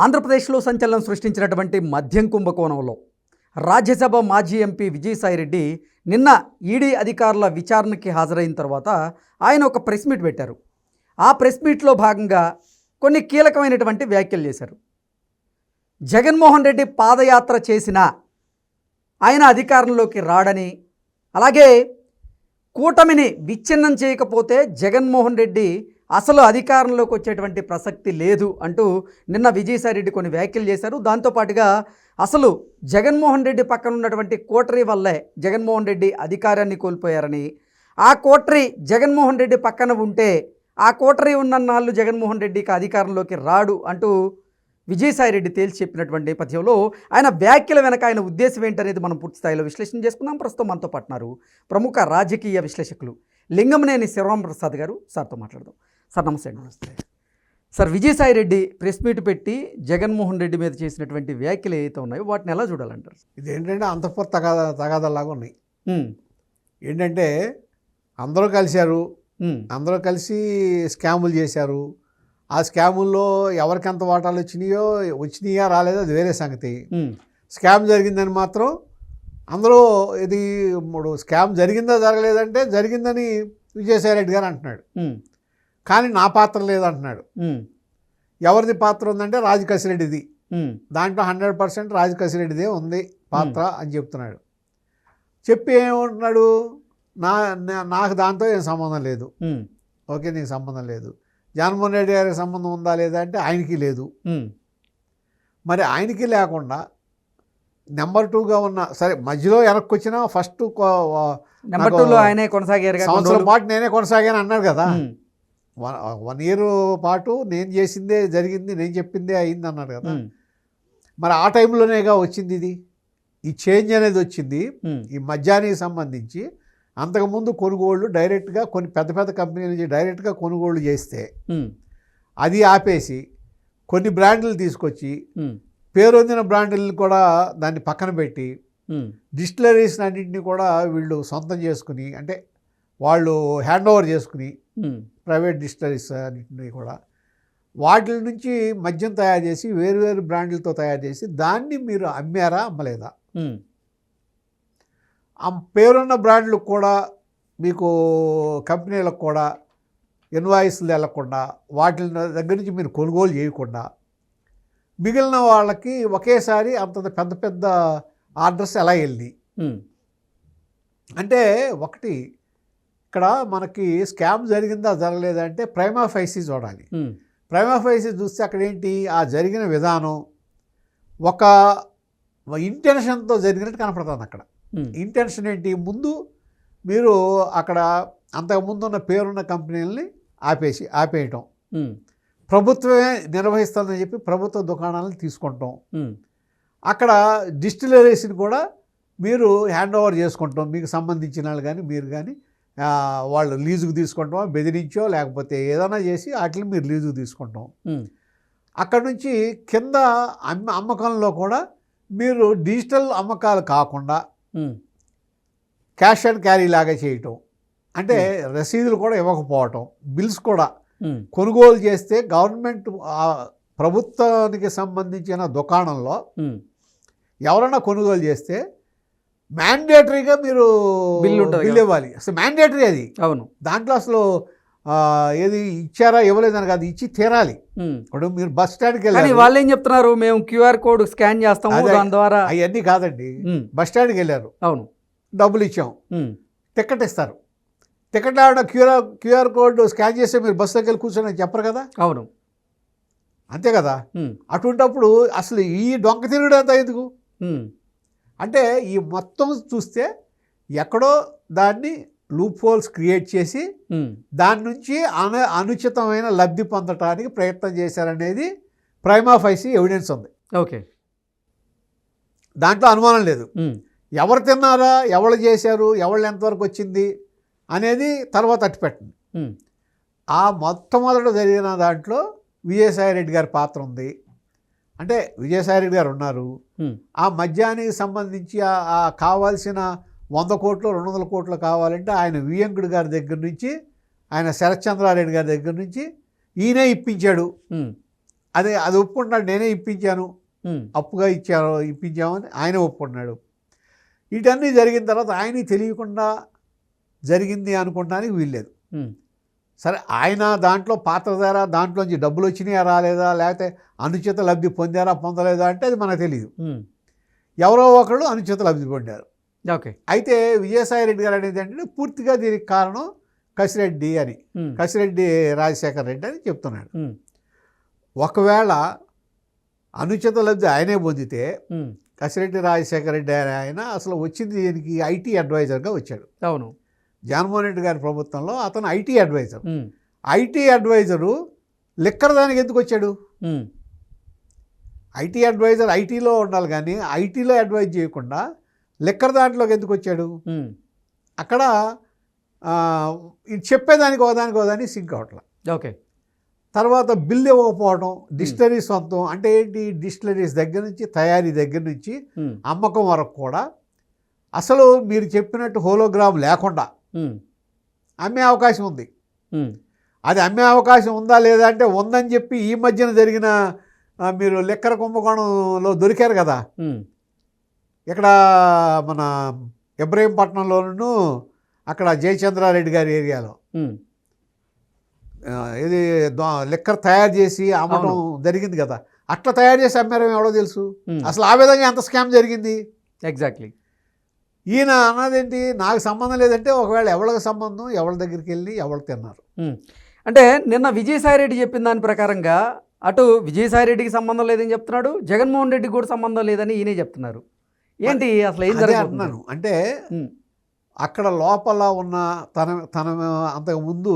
ఆంధ్రప్రదేశ్లో సంచలనం సృష్టించినటువంటి మద్యం కుంభకోణంలో రాజ్యసభ మాజీ ఎంపీ విజయసాయిరెడ్డి నిన్న ఈడీ అధికారుల విచారణకి హాజరైన తర్వాత ఆయన ఒక ప్రెస్ మీట్ పెట్టారు. ఆ ప్రెస్ మీట్లో భాగంగా కొన్ని కీలకమైనటువంటి వ్యాఖ్యలు చేశారు. జగన్మోహన్ రెడ్డి పాదయాత్ర చేసినా ఆయన అధికారంలోకి రాడని, అలాగే కూటమిని విచ్ఛిన్నం చేయకపోతే జగన్మోహన్ రెడ్డి అసలు అధికారంలోకి వచ్చేటువంటి ప్రసక్తి లేదు అంటూ నిన్న విజయసాయిరెడ్డి కొన్ని వ్యాఖ్యలు చేశారు. దాంతోపాటుగా అసలు జగన్మోహన్ రెడ్డి పక్కన ఉన్నటువంటి కోటరీ వల్లే జగన్మోహన్ రెడ్డి అధికారాన్ని కోల్పోయారని, ఆ కోటరీ జగన్మోహన్ రెడ్డి పక్కన ఉంటే ఆ కోటరీ ఉన్నన్నాళ్ళు జగన్మోహన్ రెడ్డికి అధికారంలోకి రాడు అంటూ విజయసాయిరెడ్డి తేల్చి చెప్పినటువంటి నేపథ్యంలో ఆయన వ్యాఖ్యల వెనక ఆయన ఉద్దేశం ఏంటనేది మనం పూర్తి స్థాయిలో విశ్లేషణ చేసుకుందాం. ప్రస్తుతం మనతో పాటున్నారు ప్రముఖ రాజకీయ విశ్లేషకులు లింగంనేని శివరామప్రసాద్ గారు. సార్తో మాట్లాడదాం. సార్ నమస్తే. నమస్తే సార్. విజయసాయిరెడ్డి ప్రెస్ మీట్ పెట్టి జగన్మోహన్ రెడ్డి మీద చేసినటువంటి వ్యాఖ్యలు ఏవైతే ఉన్నాయో వాటిని ఎలా చూడాలంటారు? ఇది ఏంటంటే అంతఃపుర తగాదాలాగా ఉన్నాయి. ఏంటంటే అందరూ కలిశారు, అందరూ కలిసి స్కాములు చేశారు. ఆ స్కాముల్లో ఎవరికి ఎంత వాటాలు వచ్చినాయా రాలేదో అది వేరే సంగతి. స్కామ్ జరిగిందని మాత్రం అందరూ ఇది ఇప్పుడు స్కామ్ జరిగిందా జరగలేదంటే జరిగిందని విజయసాయిరెడ్డి గారు అంటున్నాడు, కానీ నా పాత్ర లేదంటున్నాడు. ఎవరిది పాత్ర ఉందంటే రాజకసిరెడ్డిది, దాంట్లో 100% రాజకసిరెడ్డిదే ఉంది పాత్ర అని చెప్తున్నాడు. చెప్పి ఏమంటున్నాడు, నాకు దాంతో ఏం సంబంధం లేదు. ఓకే, నీకు సంబంధం లేదు. జగన్మోహన్ రెడ్డి గారికి సంబంధం ఉందా లేదా అంటే ఆయనకి లేదు. మరి ఆయనకి లేకుండా నెంబర్ 2గా ఉన్న, సరే మధ్యలో వెనక్కి వచ్చినా ఫస్ట్ నెంబర్ 2లో ఆయనే కొనసాగారు, సంవత్సరం పాటు నేనే కొనసాగాను అన్నాడు కదా. 1 year పాటు నేను చేసిందే జరిగింది, నేను చెప్పిందే అయింది అన్నాడు కదా. మరి ఆ టైంలోనేగా వచ్చింది ఇది, ఈ చేంజ్ అనేది వచ్చింది. ఈ మద్యానికి సంబంధించి అంతకుముందు కొనుగోళ్ళు డైరెక్ట్గా కొన్ని పెద్ద పెద్ద కంపెనీల నుంచి డైరెక్ట్గా కొనుగోళ్ళు చేస్తే అది ఆపేసి కొన్ని బ్రాండ్లు తీసుకొచ్చి పేరొందిన బ్రాండ్లను కూడా దాన్ని పక్కన పెట్టి డిస్టిలరీస్ అన్నింటినీ కూడా వీళ్ళు సొంతం చేసుకుని, అంటే వాళ్ళు హ్యాండ్ ఓవర్ చేసుకుని ప్రైవేట్ డిస్టిలరీస్ అన్నింటినీ కూడా వాటి నుంచి మద్యం తయారు చేసి వేరు బ్రాండ్లతో తయారు చేసి దాన్ని మీరు అమ్మారా అమ్మలేదా? ఆ పేరున్న బ్రాండ్లకు కూడా మీకు కంపెనీలకు కూడా ఇన్వాయిస్లు వెళ్ళకుండా వాటి దగ్గర నుంచి మీరు కొనుగోలు చేయకుండా మిగిలిన వాళ్ళకి ఒకేసారి అంత పెద్ద ఆర్డర్స్ ఎలా వెళ్ళి అంటే, ఒకటి ఇక్కడ మనకి స్కామ్ జరిగిందా జరగలేదా అంటే ప్రైమా ఫైసీ చూడాలి. ప్రైమా ఫైసీ చూస్తే అక్కడ ఏంటి, ఆ జరిగిన విధానం ఒక ఇంటెన్షన్తో జరిగినట్టు కనపడుతుంది. అక్కడ ఇంటెన్షన్ ఏంటి, ముందు మీరు అక్కడ అంతకుముందు ఉన్న పేరున్న కంపెనీలని ఆపేయటం, ప్రభుత్వమే నిర్వహిస్తుందని చెప్పి ప్రభుత్వ దుకాణాలను తీసుకుంటాం, అక్కడ డిస్టిలరీస్ని కూడా మీరు హ్యాండ్ ఓవర్ చేసుకుంటాం, మీకు సంబంధించిన వాళ్ళు కానీ మీరు కానీ వాళ్ళు లీజుకు తీసుకుంటాం, బెదిరించో లేకపోతే ఏదైనా చేసి వాటిని మీరు లీజుకు తీసుకుంటాం. అక్కడ నుంచి కింద అమ్మకంలో కూడా మీరు డిజిటల్ అమ్మకాలు కాకుండా క్యాష్ అండ్ క్యారీ లాగా చేయటం, అంటే రసీదులు కూడా ఇవ్వకపోవటం, బిల్స్ కూడా కొనుగోలు చేస్తే గవర్నమెంట్ ప్రభుత్వానికి సంబంధించిన దుకాణంలో ఎవరైనా కొనుగోలు చేస్తే మ్యాండేటరీగా మీరు బిల్ ఇవ్వాలి. అసలు మ్యాండేటరీ అది. అవును, దాంట్లో అసలు ఏది ఇచ్చారా ఇవ్వలేదని కాదు, ఇచ్చి తీరాలి. ఇప్పుడు మీరు బస్ స్టాండ్కి వెళ్ళారు, వాళ్ళు ఏం చెప్తున్నారు, మేము QR కోడ్ స్కాన్ చేస్తాము దాని ద్వారా, అవన్నీ కాదండి. బస్ స్టాండ్కి వెళ్ళారు, అవును, డబ్బులు ఇచ్చాం, టికెట్ ఇస్తారు. టికెట్ ఆవిడ QR కోడ్ స్కాన్ చేస్తే మీరు బస్సులోకి వెళ్ళి కూర్చొని చెప్పరు కదా. అవును, అంతే కదా. అటువంటిప్పుడు అసలు ఈ డొంక తిరుగుడు అంతా ఎందుకు అంటే, ఈ మొత్తం చూస్తే ఎక్కడో దాన్ని లూప్ హోల్స్ క్రియేట్ చేసి దాని నుంచి అనుచితమైన లబ్ధి పొందటానికి ప్రయత్నం చేశారనేది ప్రైమా ఫైసీ ఎవిడెన్స్ ఉంది. ఓకే, దాంట్లో అనుమానం లేదు. ఎవరు తిన్నారా, ఎవరు చేశారు, ఎవరు ఎంతవరకు వచ్చింది అనేది తర్వాత అట్టిపెట్టండి. ఆ మొట్టమొదట జరిగిన దాంట్లో విజయసాయిరెడ్డి గారి పాత్ర ఉంది. అంటే విజయసాయిరెడ్డి గారు ఉన్నారు. ఆ మద్యానికి సంబంధించి ఆ కావాల్సిన 100 కోట్లు 200 కోట్లు కావాలంటే ఆయన వియంకుడి గారి దగ్గర నుంచి, ఆయన శరత్చంద్రారెడ్డి గారి దగ్గర నుంచి ఈయనే ఇప్పించాడు. అది ఒప్పుకుంటున్నాడు, నేనే ఇప్పించాను, అప్పుగా ఇప్పించామని ఆయన ఒప్పుకుంటున్నాడు. వీటన్నీ జరిగిన తర్వాత ఆయనకి తెలియకుండా జరిగింది అనుకోవడానికి వీల్లేదు. సరే, ఆయన దాంట్లో పాత్రధార, దాంట్లోంచి డబ్బులు వచ్చినాయా రాలేదా, లేకపోతే అనుచిత లబ్ధి పొందారా పొందలేదా అంటే అది మనకు తెలియదు. ఎవరో ఒకళ్ళు అనుచిత లబ్ధి పొందారు. ఓకే. అయితే విజయసాయి రెడ్డి గారు అనేది ఏంటంటే పూర్తిగా దీనికి కారణం కసిరెడ్డి అని, కసిరెడ్డి రాజశేఖర రెడ్డి అని చెప్తున్నాడు. ఒకవేళ అనుచిత లబ్ధి ఆయనే పొందితే కసిరెడ్డి రాజశేఖర రెడ్డి ఆయన అసలు వచ్చింది దీనికి ఐటీ అడ్వైజర్గా వచ్చాడు. అవును, జగన్మోహన్ రెడ్డి గారి ప్రభుత్వంలో అతను IT adviser. IT adviser liquor దానికి ఎందుకు వచ్చాడు? ఐటీ అడ్వైజర్ ఐటీలో ఉండాలి, కానీ ఐటీలో అడ్వైజ్ చేయకుండా లిక్కర్ దాంట్లోకి ఎందుకు వచ్చాడు? అక్కడ చెప్పేదానికి ఒకదానికి సింక్ అవట్లా. ఓకే. తర్వాత బిల్లు ఇవ్వకపోవడం, డిస్టిలరీ సొంతం అంటే ఏంటి, డిస్టిలరీస్ దగ్గర నుంచి తయారీ దగ్గర నుంచి అమ్మకం వరకు కూడా అసలు మీరు చెప్పినట్టు హోలోగ్రామ్ లేకుండా అమ్మే అవకాశం ఉంది. అది అమ్మే అవకాశం ఉందా లేదా అంటే ఉందని చెప్పి ఈ మధ్యన జరిగిన మీరు లిక్కర్ కుంభకోణంలో దొరికారు కదా, ఇక్కడ మన ఇబ్రహీంపట్నంలోనూ అక్కడ జయచంద్రారెడ్డి గారి ఏరియాలో ఇది లిక్కర్ తయారు చేసి అమ్మటం జరిగింది కదా. అట్లా తయారు చేసి అమ్మారో ఎవడో తెలుసు. అసలు ఆ విధంగా ఎంత స్కామ్ జరిగింది. ఎగ్జాక్ట్లీ. ఈయన అన్నదేంటి, నాకు సంబంధం లేదంటే ఒకవేళ ఎవరికి సంబంధం, ఎవరి దగ్గరికి వెళ్ళి ఎవరు తిన్నారు. అంటే నిన్న విజయసాయిరెడ్డి చెప్పిన దాని ప్రకారంగా అటు విజయసాయిరెడ్డికి సంబంధం లేదని చెప్తున్నాడు, జగన్మోహన్ రెడ్డికి కూడా సంబంధం లేదని ఈయనే చెప్తున్నారు. ఏంటి అసలు ఏం జరుగుతున్నాను అంటే అక్కడ లోపల ఉన్న తన అంతకుముందు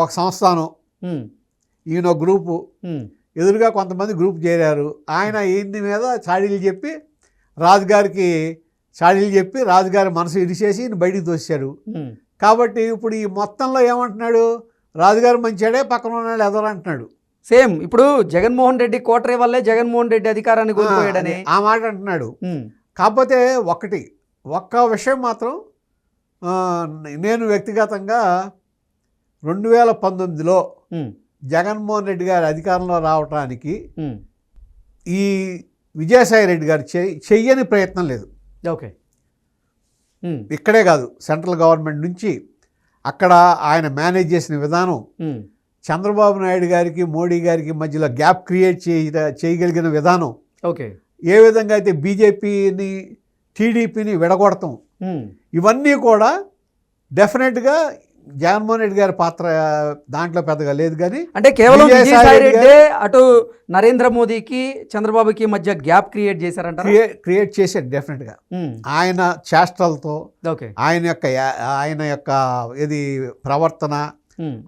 ఒక సంస్థానం, ఈయన గ్రూపు, ఎదురుగా కొంతమంది గ్రూప్ చేరారు. ఆయన ఈయన మీద చాడీలు చెప్పి రాజుగారి మనసు ఇరిచేసి ఈయన బయటికి తోసాడు. కాబట్టి ఇప్పుడు ఈ మొత్తంలో ఏమంటున్నాడు, రాజుగారు మంచివాడే, పక్కన ఉన్నాడు ఎదరు అంటున్నాడు. సేమ్ ఇప్పుడు జగన్మోహన్ రెడ్డి కోటరీ వల్లే జగన్మోహన్ రెడ్డి అధికారాన్ని కోల్పోయాడని ఆ మాట అంటున్నాడు. కాకపోతే ఒక్క విషయం మాత్రం నేను వ్యక్తిగతంగా 2019లో జగన్మోహన్ రెడ్డి గారి అధికారంలో రావటానికి ఈ విజయసాయి రెడ్డి గారు చెయ్యని ప్రయత్నం లేదు. ఓకే. ఇక్కడే కాదు, సెంట్రల్ గవర్నమెంట్ నుంచి అక్కడ ఆయన మేనేజ్ చేసిన విధానం, చంద్రబాబు నాయుడు గారికి మోడీ గారికి మధ్యలో గ్యాప్ క్రియేట్ చేయగలిగిన విధానం, ఓకే, ఏ విధంగా అయితే బీజేపీని టీడీపీని విడగొడతాం, ఇవన్నీ కూడా డెఫినెట్గా జగన్మోహన్ రెడ్డి గారి పాత్ర దాంట్లో పెద్దగా లేదు. కానీ అంటే కేవలం విజయసాయి రెడ్డి అటు నరేంద్ర మోదీకి చంద్రబాబుకి మధ్య గ్యాప్ క్రియేట్ చేశారంట. క్రియేట్ చేశారు డెఫినెట్గా. ఆయన చేష్టలతో, ఆయన యొక్క ఇది ప్రవర్తన,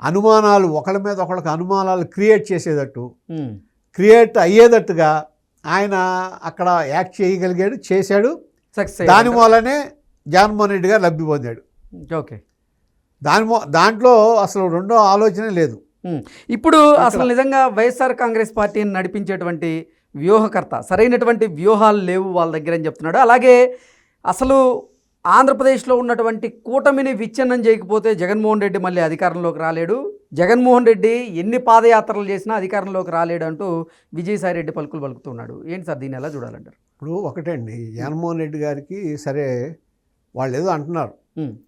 అనుమానాలు, ఒకళ్ళ మీద ఒకళ్ళకి అనుమానాలు క్రియేట్ చేసేటట్టు, క్రియేట్ అయ్యేటట్టుగా ఆయన అక్కడ యాక్ట్ చేయగలిగాడు, చేశాడు. దాని మూలనే జగన్మోహన్ రెడ్డి గారు లబ్ధి పొందాడు. ఓకే. దాంట్లో అసలు రెండో ఆలోచన లేదు. ఇప్పుడు అసలు నిజంగా వైఎస్ఆర్ కాంగ్రెస్ పార్టీని నడిపించేటువంటి వ్యూహకర్త సరైనటువంటి వ్యూహాలు లేవు వాళ్ళ దగ్గర అని చెప్తున్నాడు. అలాగే అసలు ఆంధ్రప్రదేశ్లో ఉన్నటువంటి కూటమిని విచ్ఛిన్నం చేయకపోతే జగన్మోహన్ రెడ్డి మళ్ళీ అధికారంలోకి రాలేడు, జగన్మోహన్ రెడ్డి ఎన్ని పాదయాత్రలు చేసినా అధికారంలోకి రాలేడు అంటూ విజయసాయి రెడ్డి పలుకులు పలుకుతున్నాడు. ఏంటి సార్, దీన్ని ఎలా చూడాలంటారు? ఇప్పుడు ఒకటండి, జగన్మోహన్ రెడ్డి గారికి సరే వాళ్ళు ఏదో అంటున్నారు,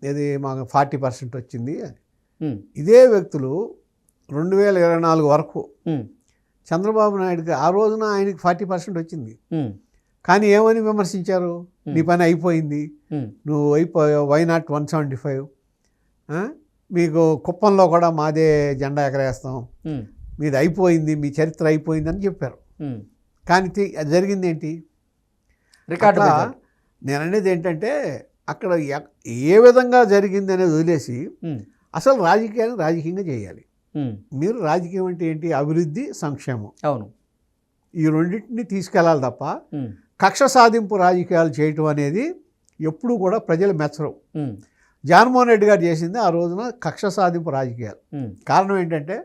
ఏది మాకు 40% వచ్చింది. ఇదే వ్యక్తులు 2024 వరకు చంద్రబాబు నాయుడుకి ఆ రోజున ఆయనకి 40% వచ్చింది. కానీ ఏమని విమర్శించారు, నీ పని అయిపోయింది, నువ్వు అయిపోయావు, వై నాట్ 175, మీకు కుప్పంలో కూడా మాదే జెండా ఎగరేస్తాం, మీది అయిపోయింది, మీ చరిత్ర అయిపోయింది అని చెప్పారు. కానీ జరిగింది ఏంటి? రికార్డు. నేను అనేది ఏంటంటే అక్కడ ఏ విధంగా జరిగింది అనేది వదిలేసి అసలు రాజకీయాన్ని రాజకీయంగా చేయాలి. మీరు రాజకీయం అంటే ఏంటి, అభివృద్ధి, సంక్షేమం, అవును, ఈ రెండింటిని తీసుకెళ్ళాలి తప్ప కక్ష సాధింపు రాజకీయాలు చేయటం అనేది ఎప్పుడు కూడా ప్రజలు మెచ్చరు. జగన్మోహన్ రెడ్డి గారు చేసింది ఆ రోజున కక్ష సాధింపు రాజకీయాలు. కారణం ఏంటంటే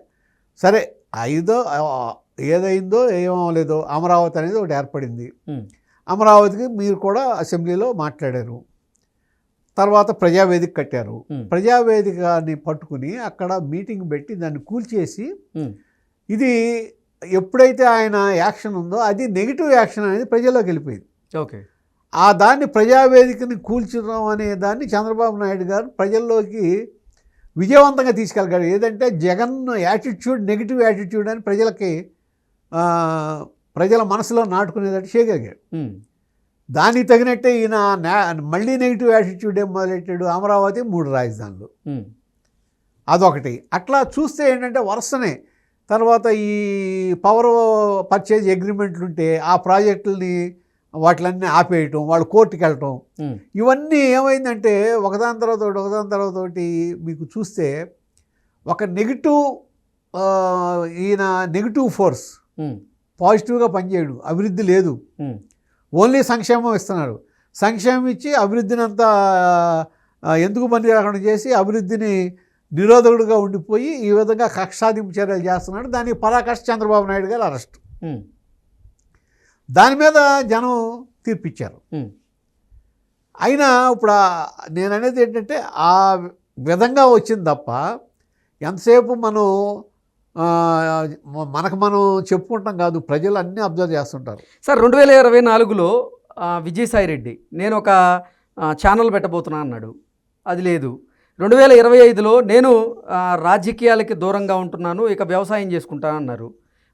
సరే ఏదైందో ఏమవలేదో అమరావతి అనేది ఒకటి ఏర్పడింది. అమరావతికి మీరు కూడా అసెంబ్లీలో మాట్లాడారు, తర్వాత ప్రజావేదిక కట్టారు. ప్రజావేదికని పట్టుకుని అక్కడ మీటింగ్ పెట్టి దాన్ని కూల్చేసి ఇది ఎప్పుడైతే ఆయన యాక్షన్ ఉందో అది నెగిటివ్ యాక్షన్ అనేది ప్రజల్లోకి వెళ్ళిపోయింది. ఓకే. ఆ దాన్ని ప్రజావేదికని కూల్చడం అనే దాన్ని చంద్రబాబు నాయుడు గారు ప్రజల్లోకి విజయవంతంగా తీసుకెళ్ళగారు. ఏదంటే జగన్ యాటిట్యూడ్ నెగిటివ్ యాటిట్యూడ్ అని ప్రజలకి ప్రజల మనసులో నాటుకునేటట్టు చేయగలిగాడు. దానికి తగినట్టే ఈయన మళ్ళీ నెగిటివ్ యాటిట్యూడ్ ఏం మొదలెట్టాడు, అమరావతి 3 రాజధానులు, అదొకటి. అట్లా చూస్తే ఏంటంటే వరుసనే తర్వాత ఈ పవర్ పర్చేజ్ అగ్రిమెంట్లు ఉంటే ఆ ప్రాజెక్టులని వాటిలన్నీ ఆపేయటం, వాళ్ళు కోర్టుకి వెళ్ళటం, ఇవన్నీ ఏమైందంటే ఒకదాని తర్వాత ఒకటి మీకు చూస్తే ఒక నెగిటివ్ ఈయన నెగిటివ్ ఫోర్స్ పాజిటివ్గా పనిచేయడు, అభివృద్ధి లేదు, ఓన్లీ సంక్షేమం ఇస్తున్నారు. సంక్షేమం ఇచ్చి అభివృద్ధిని అంతా ఎందుకు పని రాకుండా చేసి అభివృద్ధిని నిరోధకుడుగా ఉండిపోయి ఈ విధంగా కక్షాదింపు చర్యలు చేస్తున్నాడు. దానికి పరాకాష్ట చంద్రబాబు నాయుడు గారు అరెస్ట్. దాని మీద జనం తీర్పిచ్చారు. అయినా ఇప్పుడు నేను అనేది ఏంటంటే ఆ విధంగా వచ్చింది తప్ప ఎంతసేపు మనం చెప్పుకుంటాం కాదు, ప్రజలు అన్నీ అబ్జర్వ్ చేస్తుంటారు. సార్ 2024లో విజయసాయిరెడ్డి నేను ఒక ఛానల్ పెట్టబోతున్నా అన్నాడు, అది లేదు. 2025లో నేను రాజకీయాలకి దూరంగా ఉంటున్నాను, ఇక వ్యవసాయం చేసుకుంటాను అన్నారు.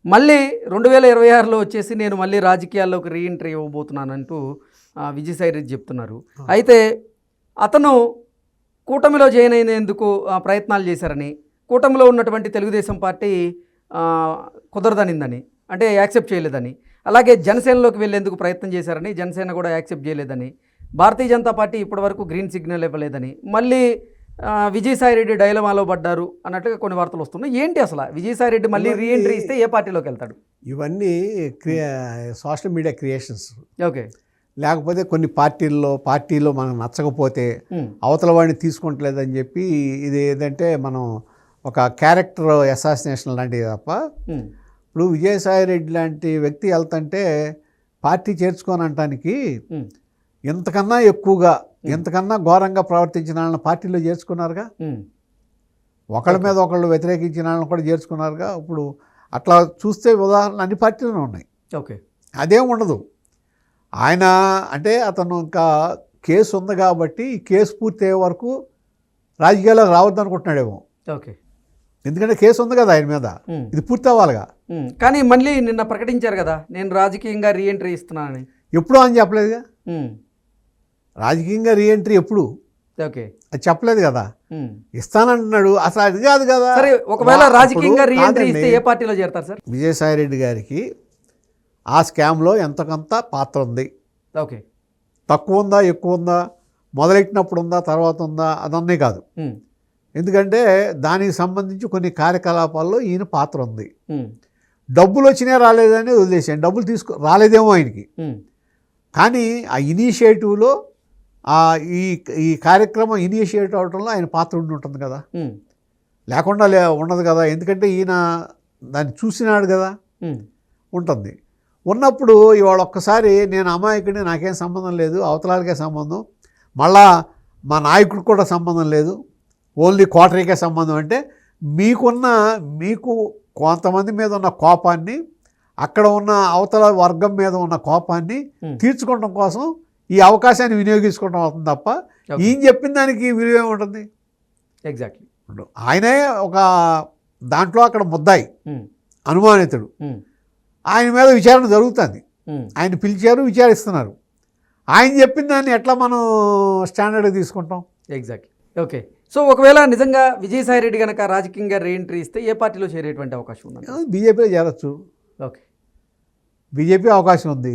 మళ్ళీ 2026లో వచ్చేసి నేను మళ్ళీ రాజకీయాల్లోకి రీఎంట్రీ ఇవ్వబోతున్నానంటూ విజయసాయిరెడ్డి చెప్తున్నారు. అయితే అతను కూటమిలో జాయిన్ అయినందుకు ప్రయత్నాలు చేశారని, కూటమిలో ఉన్నటువంటి తెలుగుదేశం పార్టీ కుదరదనిందని, అంటే యాక్సెప్ట్ చేయలేదని, అలాగే జనసేనలోకి వెళ్ళేందుకు ప్రయత్నం చేశారని, జనసేన కూడా యాక్సెప్ట్ చేయలేదని, భారతీయ జనతా పార్టీ ఇప్పటివరకు గ్రీన్ సిగ్నల్ ఇవ్వలేదని, మళ్ళీ విజయసాయిరెడ్డి డైలమాలో పడ్డారు అన్నట్టుగా కొన్ని వార్తలు వస్తున్నాయి. ఏంటి అసలు విజయసాయిరెడ్డి మళ్ళీ రీఎంట్రీ ఇస్తే ఏ పార్టీలోకి వెళ్తాడు? ఇవన్నీ సోషల్ మీడియా క్రియేషన్స్. ఓకే. లేకపోతే కొన్ని పార్టీలో మనకు నచ్చకపోతే అవతల వాడిని తీసుకుంటలేదని చెప్పి ఇది ఏదంటే మనం ఒక క్యారెక్టర్ అసాసినేషన్ లాంటిది తప్ప, ఇప్పుడు విజయసాయిరెడ్డి లాంటి వ్యక్తి వెళ్తుంటే పార్టీ చేర్చుకొని అనటానికి ఎంతకన్నా ఎక్కువగా ఎంతకన్నా ఘోరంగా ప్రవర్తించిన వాళ్ళని పార్టీలో చేర్చుకున్నారుగా, ఒకళ్ళ మీద ఒకళ్ళు వ్యతిరేకించిన వాళ్ళని కూడా చేర్చుకున్నారుగా. ఇప్పుడు అట్లా చూస్తే ఉదాహరణలు అన్ని పార్టీలోనే ఉన్నాయి. ఓకే. అదేం ఉండదు. ఆయన అంటే అతను ఇంకా కేసు ఉంది కాబట్టి ఈ కేసు పూర్తి అయ్యే వరకు రాజకీయాల్లోకి రావద్దు అనుకుంటున్నాడేమో. ఓకే. ఎందుకంటే కేసు ఉంది కదా ఆయన మీద, ఇది పూర్తి అవ్వాలిగా. కానీ మళ్ళీ నిన్న ప్రకటించారు కదా నేను రాజకీయంగా రీఎంట్రీ ఇస్తున్నానని. ఎప్పుడు అని చెప్పలేదుగా, రాజకీయంగా రీఎంట్రీ ఎప్పుడు ఓకే అది చెప్పలేదు కదా, ఇస్తానంటున్నాడు. అసలు అది కాదు కదా. సరే, ఒకవేళ రాజకీయంగా రీఎంట్రీ ఇస్తే ఏ పార్టీలో చేరతారు సార్? విజయసాయిరెడ్డి గారికి ఆ స్కామ్లో ఎంతకంత పాత్ర ఉంది. ఓకే. తక్కువ ఉందా ఎక్కువ ఉందా, మొదలెట్టినప్పుడు ఉందా తర్వాత ఉందా, అదన్నీ కాదు. ఎందుకంటే దానికి సంబంధించి కొన్ని కార్యకలాపాల్లో ఈయన పాత్ర ఉంది. డబ్బులు వచ్చినా రాలేదని వదిలేసాను, డబ్బులు రాలేదేమో ఆయనకి, కానీ ఆ ఇనిషియేటివ్లో ఈ కార్యక్రమం ఇనిషియేట్ అవడంలో ఆయన పాత్ర ఉండి ఉంటుంది కదా, లేకుండా ఉండదు కదా. ఎందుకంటే ఈయన దాన్ని చూసినాడు కదా, ఉంటుంది. ఉన్నప్పుడు ఇవాళ ఒక్కసారి నేను అమాయకుడిని, నాకేం సంబంధం లేదు, అవతలాలకే సంబంధం, మళ్ళా మా నాయకుడికి కూడా సంబంధం లేదు, ఓన్లీ కోటరీకే సంబంధం అంటే మీకు కొంతమంది మీద ఉన్న కోపాన్ని, అక్కడ ఉన్న అవతల వర్గం మీద ఉన్న కోపాన్ని తీర్చుకోవడం కోసం ఈ అవకాశాన్ని వినియోగించుకోవడం అవుతుంది తప్ప ఈయన చెప్పిన దానికి విలువ ఉంటుంది. ఎగ్జాక్ట్లీ. ఆయనే ఒక దాంట్లో అక్కడ ముద్దాయి, అనుమానితుడు, ఆయన మీద విచారణ జరుగుతుంది, ఆయన పిలిచారు, విచారిస్తున్నారు. ఆయన చెప్పిన దాన్ని ఎట్లా మనం స్టాండర్డ్గా తీసుకుంటాం? ఎగ్జాక్ట్లీ. ఓకే. సో ఒకవేళ నిజంగా విజయసాయిరెడ్డి కనుక రాజకీయంగా రీఎంట్రీ ఇస్తే ఏ పార్టీలో చేరేటువంటి అవకాశం ఉంది? బీజేపీలో చేరచ్చు. ఓకే. బీజేపీ అవకాశం ఉంది.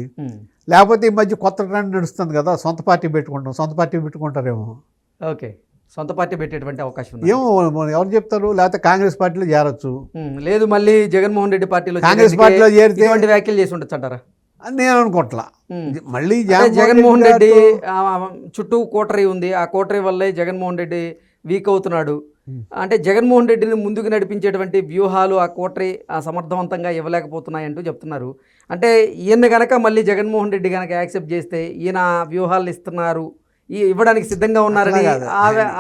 లేకపోతే ఈ మధ్య కొత్త ట్రెండ్ నడుస్తుంది కదా, సొంత పార్టీ పెట్టుకుంటారేమో. ఓకే. సొంత పార్టీ పెట్టేటువంటి అవకాశం ఉంది. ఏమో ఎవరు చెప్తారు. లేకపోతే కాంగ్రెస్ పార్టీలో చేరచ్చు. లేదు, మళ్ళీ జగన్మోహన్ రెడ్డి పార్టీలో, కాంగ్రెస్ పార్టీలో చేరితే వ్యాఖ్యలు చేసి ఉండొచ్చు అంటారా? నేను అనుకోవట్లా. మళ్ళీ జగన్మోహన్ రెడ్డి చుట్టూ కోటరీ ఉంది, ఆ కోటరీ వల్లే జగన్మోహన్ రెడ్డి వీక్ అవుతున్నాడు అంటే జగన్మోహన్ రెడ్డిని ముందుకు నడిపించేటువంటి వ్యూహాలు ఆ కోటరీ సమర్థవంతంగా ఇవ్వలేకపోతున్నాయంటూ చెప్తున్నారు. అంటే ఈయన గనక మళ్ళీ జగన్మోహన్ రెడ్డి గనక యాక్సెప్ట్ చేస్తే ఈయన వ్యూహాలు ఇస్తున్నారు, ఇవ్వడానికి సిద్ధంగా ఉన్నారని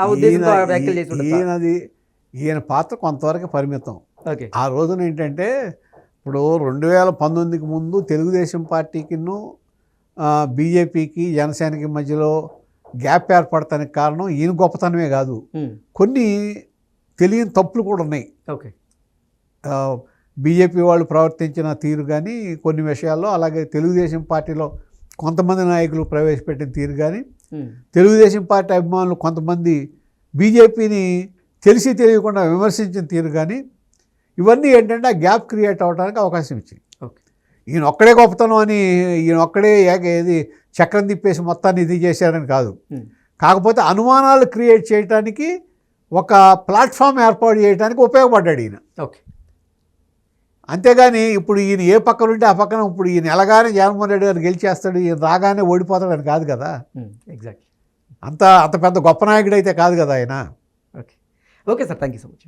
ఆ ఉద్దేశంతో వ్యాఖ్యలు చేసి ఈయన పాత్ర కొంతవరకు పరిమితం. ఓకే. ఆ రోజున ఏంటంటే ఇప్పుడు 2019కి ముందు తెలుగుదేశం పార్టీకిను బీజేపీకి జనసేనకి మధ్యలో గ్యాప్ ఏర్పడటానికి కారణం ఈయన గొప్పతనమే కాదు, కొన్ని తెలియని తప్పులు కూడా ఉన్నాయి. ఓకే. బీజేపీ వాళ్ళు ప్రవర్తించిన తీరు కానీ కొన్ని విషయాల్లో, అలాగే తెలుగుదేశం పార్టీలో కొంతమంది నాయకులు ప్రవేశపెట్టిన తీరు కానీ, తెలుగుదేశం పార్టీ అభిమానులు కొంతమంది బీజేపీని తెలిసి తెలియకుండా విమర్శించిన తీరు కానీ, ఇవన్నీ ఏంటంటే ఆ గ్యాప్ క్రియేట్ అవ్వడానికి అవకాశం ఇచ్చింది. ఓకే. ఈయన ఒక్కడే గొప్పతనం అని, ఈయన ఒక్కడే ఏది చక్రం తిప్పేసి మొత్తాన్ని ఇది చేశారని కాదు, కాకపోతే అనుమానాలు క్రియేట్ చేయడానికి ఒక ప్లాట్ఫామ్ ఏర్పాటు చేయడానికి ఉపయోగపడ్డాడు ఈయన. ఓకే. అంతేగాని ఇప్పుడు ఈయన ఏ పక్కన ఉంటే ఆ పక్కన ఇప్పుడు ఈయన ఎలాగానే జగన్మోహన్ రెడ్డి గారు గెలిచేస్తాడు, ఈయన రాగానే ఓడిపోతాడని కాదు కదా. ఎగ్జాక్ట్లీ. అంత పెద్ద గొప్ప నాయకుడు అయితే కాదు కదా ఆయన. Okay. Okay sir, thank you so much.